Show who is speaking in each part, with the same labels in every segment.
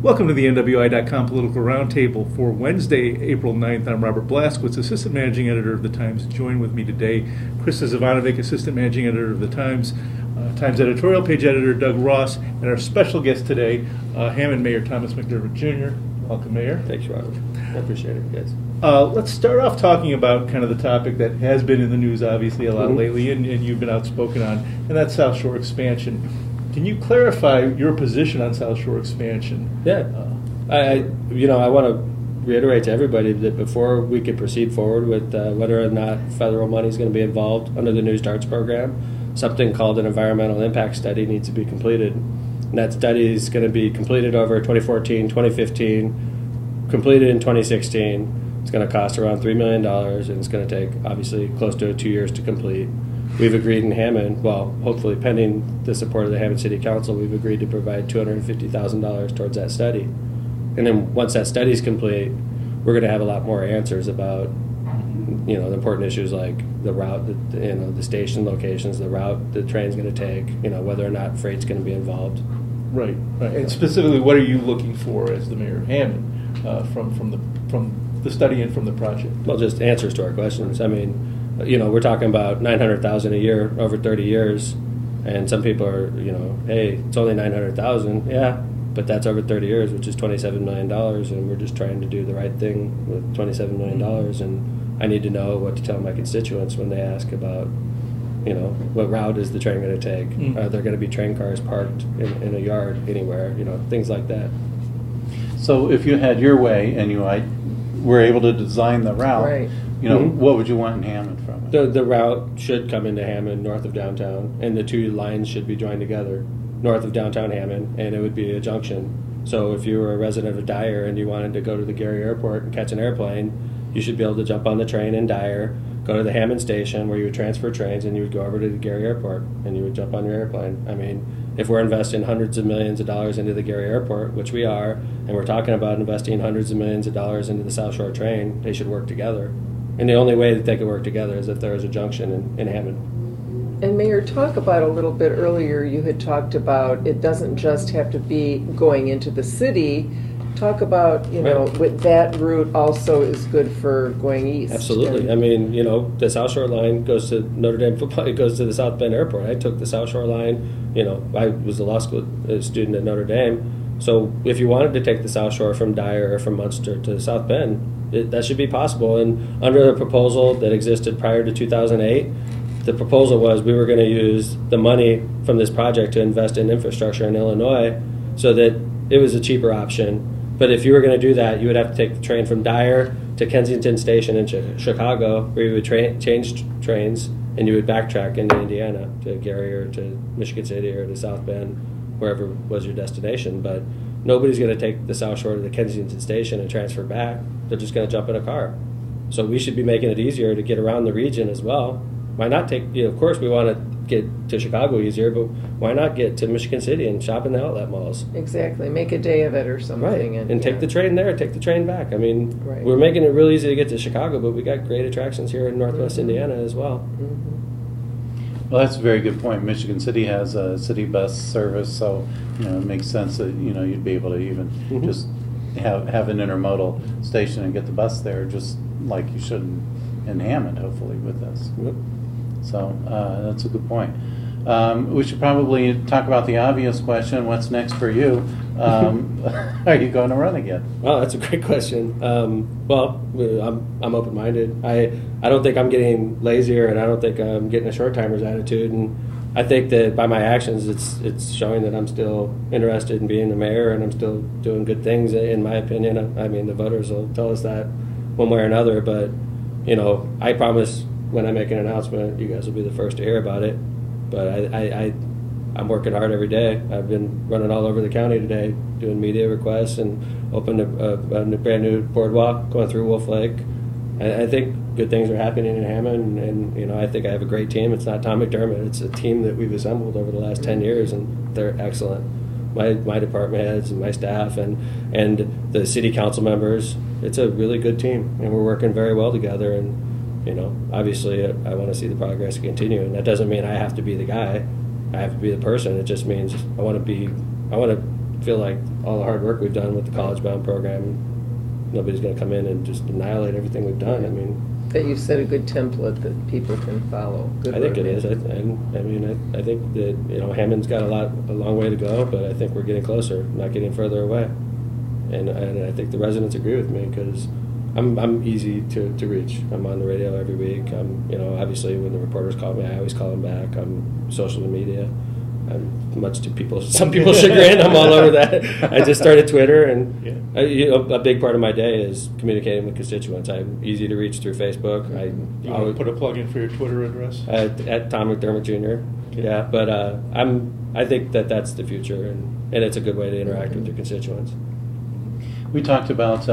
Speaker 1: Welcome to the NWI.com Political Roundtable for Wednesday, April 9th. I'm Robert Blaskowitz, Assistant Managing Editor of The Times. Joined with me today, Krista Zivanovic, Assistant Managing Editor of The Times, Times Editorial Page Editor Doug Ross, and our special guest today, Hammond Mayor Thomas McDermott Jr. Welcome, Mayor.
Speaker 2: Thanks, Robert. I appreciate it, guys.
Speaker 1: Let's start off talking about kind of the topic that has been in the news, obviously, a lot lately, and you've been outspoken on, and that's South Shore expansion. Can you clarify your position on South Shore expansion?
Speaker 2: Yeah, I want to reiterate to everybody that before we could proceed forward with whether or not federal money is going to be involved under the New Starts program, something called an environmental impact study needs to be completed. And that study is going to be completed over 2014, 2015, completed in 2016. It's going to cost around $3 million, and it's going to take, obviously, close to 2 years to complete. We've agreed in Hammond, well, hopefully pending the support of the Hammond City Council, we've agreed to provide $250,000 towards that study. And then once that study is complete, we're going to have a lot more answers about, the important issues like the route, the station locations, the route the train's going to take, whether or not freight's going to be involved.
Speaker 1: Right. And specifically, what are you looking for as the mayor of Hammond from the study and from the project?
Speaker 2: Well, just answers to our questions. I mean, we're talking about $900,000 a year over 30 years, and some people are, hey, it's only $900,000. Yeah, but that's over 30 years, which is $27 million, and we're just trying to do the right thing with $27 million. And I need to know what to tell my constituents when they ask about, what route is the train going to take? Are there going to be train cars parked in a yard anywhere? Things like that.
Speaker 3: So if you had your way and you were able to design the route,
Speaker 4: right.
Speaker 3: What would you want in Hammond from it?
Speaker 2: The route should come into Hammond north of downtown, and the two lines should be joined together north of downtown Hammond, and it would be a junction. So if you were a resident of Dyer and you wanted to go to the Gary Airport and catch an airplane, you should be able to jump on the train in Dyer, go to the Hammond station where you would transfer trains, and you would go over to the Gary Airport and you would jump on your airplane. I mean, if we're investing hundreds of millions of dollars into the Gary Airport, which we are, and we're talking about investing hundreds of millions of dollars into the South Shore train, they should work together. And the only way that they could work together is if there is a junction in Hammond.
Speaker 4: And Mayor, talk about a little bit earlier, you had talked about it doesn't just have to be going into the city. Talk about,
Speaker 2: Right.
Speaker 4: with that route also is good for going east.
Speaker 2: Absolutely. I mean, the South Shore line goes to Notre Dame football. It goes to the South Bend Airport. I took the South Shore line. I was a law school student at Notre Dame. So if you wanted to take the South Shore from Dyer or from Munster to South Bend, that should be possible. And under the proposal that existed prior to 2008, the proposal was we were going to use the money from this project to invest in infrastructure in Illinois so that it was a cheaper option. But if you were going to do that, you would have to take the train from Dyer to Kensington Station in Chicago, where you would change trains, and you would backtrack into Indiana to Gary or to Michigan City or to South Bend, wherever was your destination. But nobody's going to take the South Shore to the Kensington Station and transfer back. They're just going to jump in a car. So we should be making it easier to get around the region as well. Why not take, of course we want to get to Chicago easier, but why not get to Michigan City and shop in the outlet malls?
Speaker 4: Exactly. Make a day of it or something.
Speaker 2: Right. And take the train there, take the train back. I mean,
Speaker 4: Right.
Speaker 2: We're making it real easy to get to Chicago, but we got great attractions here in Northwest Indiana as well.
Speaker 3: Well, that's a very good point. Michigan City has a city bus service, so it makes sense that you'd be able to even just have an intermodal station and get the bus there, just like you should in Hammond, hopefully, with this.
Speaker 2: Yep.
Speaker 3: So that's a good point. We should probably talk about the obvious question: what's next for you? Are you going to run again?
Speaker 2: Well, that's a great question. Well, I'm open-minded. I don't think I'm getting lazier, and I don't think I'm getting a short-timer's attitude. And I think that by my actions, it's showing that I'm still interested in being the mayor, and I'm still doing good things, in my opinion. I mean, the voters will tell us that one way or another. But I promise when I make an announcement, you guys will be the first to hear about it. But I'm working hard every day. I've been running all over the county today, doing media requests and opened a brand new boardwalk going through Wolf Lake. I think good things are happening in Hammond, and I think I have a great team. It's not Tom McDermott. It's a team that we've assembled over the last 10 years, and they're excellent. My department heads and my staff and the city council members. It's a really good team, and we're working very well together. And obviously, I want to see the progress continue, and that doesn't mean I have to be the guy. I have to be the person. It just means I want to feel like all the hard work we've done with the college-bound program, nobody's going to come in and just annihilate everything we've done. I mean,
Speaker 4: that you've set a good template that people can follow. Good
Speaker 2: I think it
Speaker 4: roadmap.
Speaker 2: is. I think that Hammond's got a long way to go, but I think we're getting closer, not getting further away. And I think the residents agree with me because I'm easy to reach. I'm on the radio every week. Obviously when the reporters call me, I always call them back. I'm social media. I'm much to some people's chagrin. I'm all over that. I just started Twitter, and a big part of my day is communicating with constituents. I'm easy to reach through Facebook.
Speaker 1: You want to put a plug in for your Twitter address?
Speaker 2: At Tom McDermott Jr. Yeah, but I think that's the future, and it's a good way to interact with your constituents.
Speaker 3: We talked about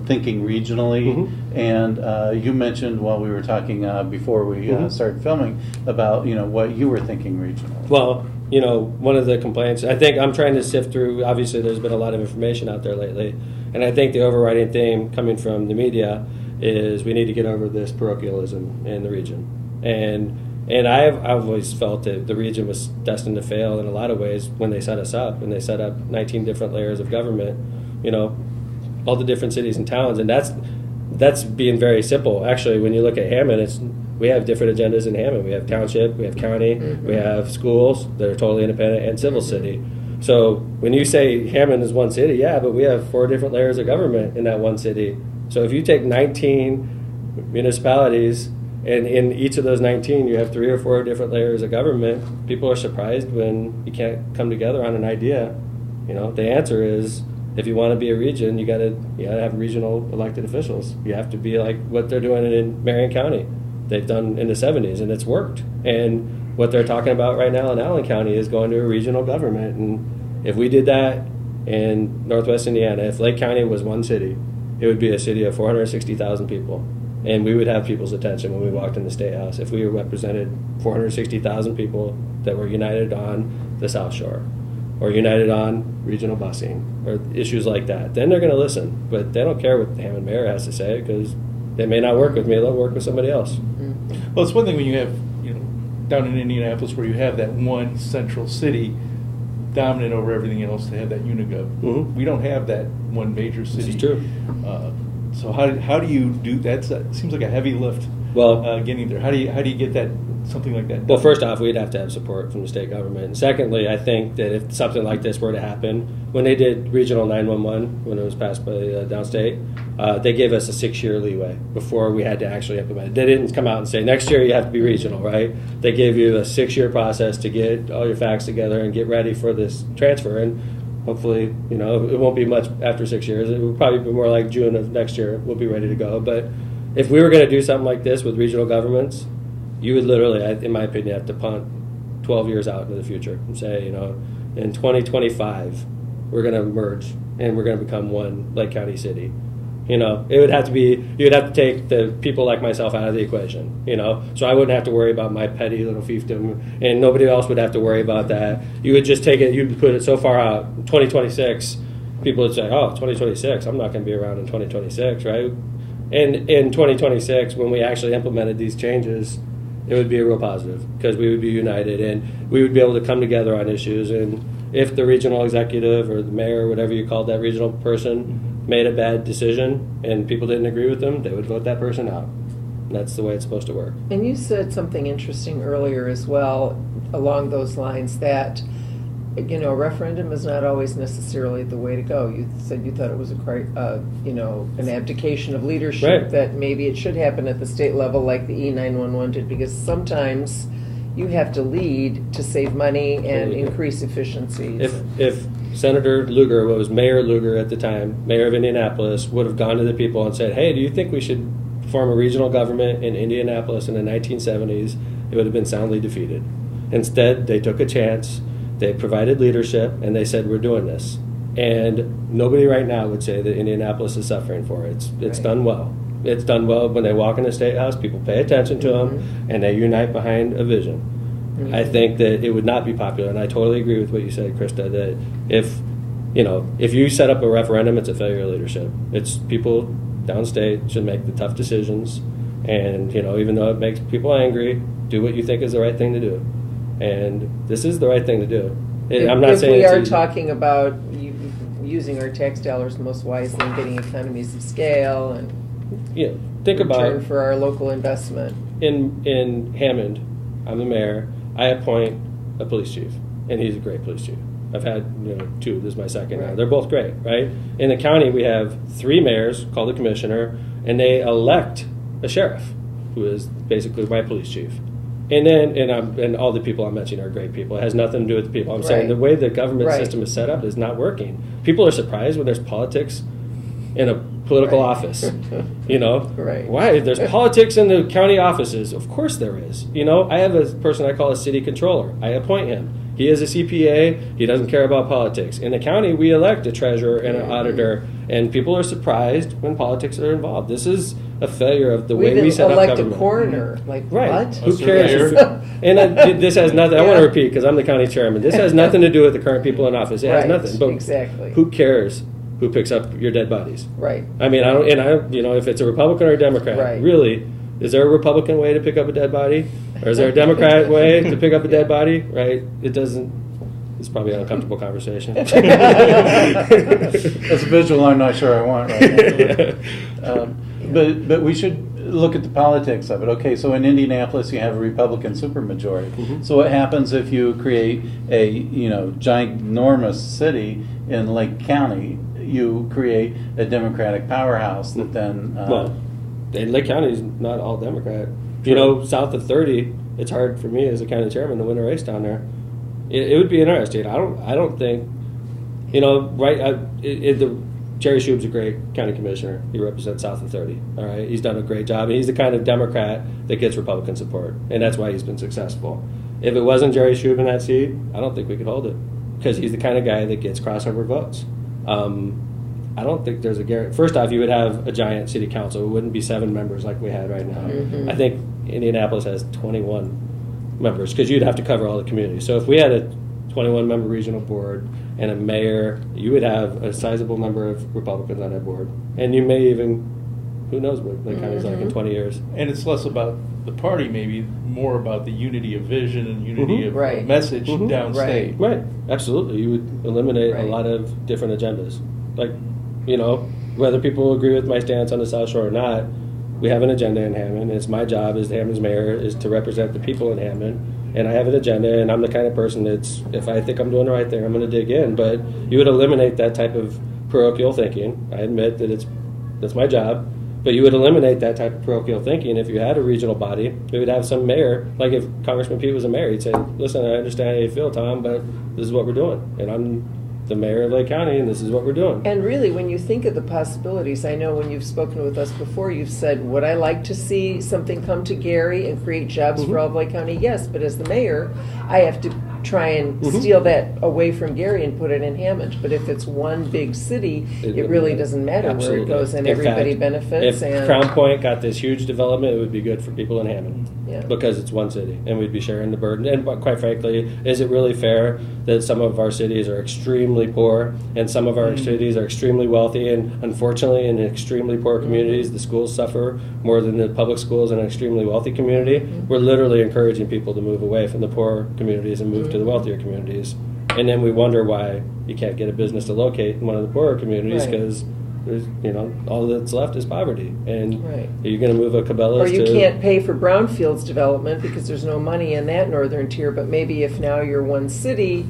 Speaker 3: thinking regionally, and you mentioned while we were talking before we started filming about what you were thinking regionally.
Speaker 2: Well, one of the complaints, I think I'm trying to sift through. Obviously, there's been a lot of information out there lately, and I think the overriding theme coming from the media is we need to get over this parochialism in the region, and I've always felt that the region was destined to fail in a lot of ways when they set us up. When they set up 19 different layers of government, all the different cities and towns, and that's being very simple. Actually, when you look at Hammond, we have different agendas in Hammond. We have township, we have county, we have schools that are totally independent, and civil city. So when you say Hammond is one city, yeah, but we have 4 different layers of government in that one city. So if you take 19 municipalities, and in each of those 19, you have 3 or 4 different layers of government. People are surprised when you can't come together on an idea. The answer is, if you want to be a region, you gotta have regional elected officials. You have to be like what they're doing in Marion County. They've done in the 70s, and it's worked. And what they're talking about right now in Allen County is going to a regional government. And if we did that in Northwest Indiana, if Lake County was one city, it would be a city of 460,000 people. And we would have people's attention when we walked in the State House if we represented 460,000 people that were united on the South Shore or united on regional busing or issues like that. Then they're going to listen. But they don't care what the Hammond mayor has to say because they may not work with me. They'll work with somebody else.
Speaker 1: Well, it's one thing when you have, down in Indianapolis where you have that one central city dominant over everything else to have that unigov. We don't have that one major city.
Speaker 2: This is true.
Speaker 1: So how do you do that? Seems like a heavy lift.
Speaker 2: Well,
Speaker 1: getting there. How do you get that something like that done?
Speaker 2: Well, first off, we'd have to have support from the state government. And secondly, I think that if something like this were to happen, when they did Regional 911, when it was passed by downstate, they gave us a 6-year leeway before we had to actually implement it. They didn't come out and say, next year you have to be regional, right? They gave you a 6-year process to get all your facts together and get ready for this transfer. And hopefully, it won't be much after 6 years. It will probably be more like June of next year. We'll be ready to go. But if we were going to do something like this with regional governments, you would literally, in my opinion, have to punt 12 years out into the future and say, in 2025, we're going to merge and we're going to become one Lake County city. It would have to be, you would have to take the people like myself out of the equation, so I wouldn't have to worry about my petty little fiefdom and nobody else would have to worry about that. You would just take it, you'd put it so far out, 2026, people would say, 2026, I'm not going to be around in 2026, right? And in 2026, when we actually implemented these changes, it would be a real positive because we would be united and we would be able to come together on issues. And if the regional executive or the mayor, whatever you called that regional person, made a bad decision and people didn't agree with them, they would vote that person out. And that's the way it's supposed to work.
Speaker 4: And you said something interesting earlier as well along those lines that, referendum is not always necessarily the way to go. You said you thought it was an abdication of leadership,
Speaker 2: right,
Speaker 4: that maybe it should happen at the state level like the E911 did, because sometimes you have to lead to save money and increase efficiencies.
Speaker 2: If Senator Lugar, what was Mayor Lugar at the time, mayor of Indianapolis, would have gone to the people and said, hey, do you think we should form a regional government in Indianapolis in the 1970s, it would have been soundly defeated. Instead, they took a chance, they provided leadership, and they said, we're doing this. And nobody right now would say that Indianapolis is suffering for it. It's
Speaker 4: right.
Speaker 2: done well. It's done well when they walk in the State House, people pay attention to them, and they unite behind a vision. I think that it would not be popular, and I totally agree with what you said, Krista, that if you set up a referendum, it's a failure of leadership. It's people downstate should make the tough decisions, and even though it makes people angry, do what you think is the right thing to do. And this is the right thing to do. I'm not
Speaker 4: if
Speaker 2: saying
Speaker 4: we
Speaker 2: it's
Speaker 4: are
Speaker 2: easy.
Speaker 4: talking about using our tax dollars most wisely and getting economies of scale and
Speaker 2: Yeah, think
Speaker 4: return
Speaker 2: about
Speaker 4: for our local investment.
Speaker 2: in Hammond, I'm the mayor. I appoint a police chief, and he's a great police chief. I've had 2. This is my second now.
Speaker 4: Right.
Speaker 2: They're both great, right? In the county, we have 3 mayors called the commissioner, and they elect a sheriff, who is basically my police chief. And then, and all the people I'm mentioning are great people. It has nothing to do with the people. I'm saying the
Speaker 4: Right.
Speaker 2: way the government
Speaker 4: Right.
Speaker 2: system is set up is not working. People are surprised when there's politics in a political
Speaker 4: Right.
Speaker 2: office.
Speaker 4: Right.
Speaker 2: Why? There's politics in the county offices. Of course there is. I have a person I call a city controller. I appoint him. He is a CPA. He doesn't care about politics. In the county, we elect a treasurer and an auditor, and people are surprised when politics are involved. This is a failure of the way we set up
Speaker 4: elect
Speaker 2: government.
Speaker 4: a coroner. Like
Speaker 2: Right.
Speaker 4: what?
Speaker 2: Who cares? And this has nothing. I want to repeat because I'm the county chairman. This has nothing to do with the current people in office. It has
Speaker 4: Right,
Speaker 2: nothing. But
Speaker 4: exactly.
Speaker 2: who cares who picks up your dead bodies?
Speaker 4: Right.
Speaker 2: I mean, I don't. And I, if it's a Republican or a Democrat,
Speaker 4: Right.
Speaker 2: really, is there a Republican way to pick up a dead body, or is there a Democratic way to pick up a dead body? Right? It doesn't. It's probably an uncomfortable conversation.
Speaker 3: That's a visual I'm not sure I want right now. But we should look at the politics of it. Okay, so in Indianapolis you have a Republican supermajority.
Speaker 2: Mhm.
Speaker 3: So what happens if you create a ginormous city in Lake County? You create a Democratic powerhouse that then
Speaker 2: Well, and Lake County is not all Democrat. South of 30, it's hard for me as a county chairman to win a race down there. It would be interesting. I don't think, right? Jerry Shub's a great county commissioner. He represents South of 30. All right, he's done a great job, and he's the kind of Democrat that gets Republican support, and that's why he's been successful. If it wasn't Jerry Shub in that seat, I don't think we could hold it because he's the kind of guy that gets crossover votes. I don't think there's a guarantee. First off, you would have a giant city council. It wouldn't be 7 members like we had right now.
Speaker 4: Mhm.
Speaker 2: I think Indianapolis has 21 members because you'd have to cover all the communities. So if we had a 21-member regional board and a mayor, you would have a sizable number of Republicans on that board. And you may even, who knows what the county's like in 20 years.
Speaker 1: And it's less about the party, maybe more about the unity of vision and unity
Speaker 2: Mhm.
Speaker 1: of
Speaker 4: Right.
Speaker 1: message
Speaker 2: Mhm.
Speaker 1: downstate.
Speaker 2: Right, absolutely. You would eliminate
Speaker 4: Right.
Speaker 2: a lot of different agendas. Like, whether people agree with my stance on the South Shore or not, we have an agenda in Hammond. It's my job as Hammond's mayor is to represent the people in Hammond. And I have an agenda, and I'm the kind of person that's, if I think I'm doing the right thing, I'm going to dig in. But you would eliminate that type of parochial thinking. I admit that that's my job. But you would eliminate that type of parochial thinking if you had a regional body. We would have some mayor, like if Congressman Pete was a mayor, he'd say, listen, I understand how you feel, Tom, but this is what we're doing. And I'm the mayor of Lake County, and this is what we're doing.
Speaker 4: And really, when you think of the possibilities, I know when you've spoken with us before, you've said, would I like to see something come to Gary and create jobs for all of Lake County? Yes, but as the mayor, I have to try and steal that away from Gary and put it in Hammond. But if it's one big city, it really doesn't matter
Speaker 2: Absolutely.
Speaker 4: where it goes, and
Speaker 2: In
Speaker 4: everybody
Speaker 2: fact,
Speaker 4: benefits.
Speaker 2: If
Speaker 4: And
Speaker 2: Crown Point got this huge development, it would be good for people in Hammond.
Speaker 4: Yeah.
Speaker 2: Because it's one city, and we'd be sharing the burden. And quite frankly, is it really fair that some of our cities are extremely poor and some of our cities are extremely wealthy? And unfortunately, in extremely poor communities, the schools suffer more than the public schools in an extremely wealthy community. We're literally encouraging people to move away from the poor communities and move to the wealthier communities. And then we wonder why you can't get a business to locate in one of the poorer communities
Speaker 4: Right.
Speaker 2: because there's, all that's left is poverty. And
Speaker 4: Right.
Speaker 2: are you going to move a Cabela's
Speaker 4: or you
Speaker 2: to...
Speaker 4: can't pay for brownfields development because there's no money in that northern tier. But maybe if now you're one city,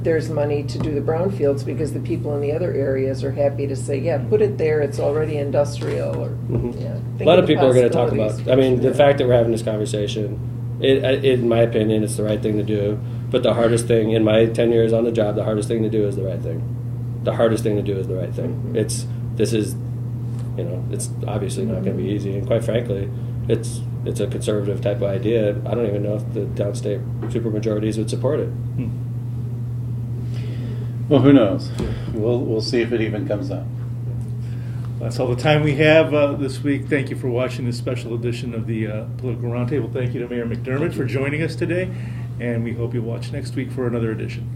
Speaker 4: there's money to do the brownfields because the people in the other areas are happy to say, yeah, put it there. It's already industrial. Or yeah,
Speaker 2: A
Speaker 4: think
Speaker 2: lot
Speaker 4: of
Speaker 2: of
Speaker 4: the
Speaker 2: people are going to talk about.
Speaker 4: possibilities.
Speaker 2: I mean, the
Speaker 4: Yeah.
Speaker 2: fact that we're having this conversation, in my opinion, it's the right thing to do. But the hardest thing in my 10 years on the job, the hardest thing to do is the right thing. The hardest thing to do is the right thing. It's obviously not going to be easy, and quite frankly, it's a conservative type of idea. I don't even know if the downstate supermajorities would support it.
Speaker 3: Well, who knows? We'll see if it even comes up.
Speaker 1: That's all the time we have this week. Thank you for watching this special edition of the Political Roundtable. Thank you to Mayor McDermott for joining us today, and we hope you'll watch next week for another edition.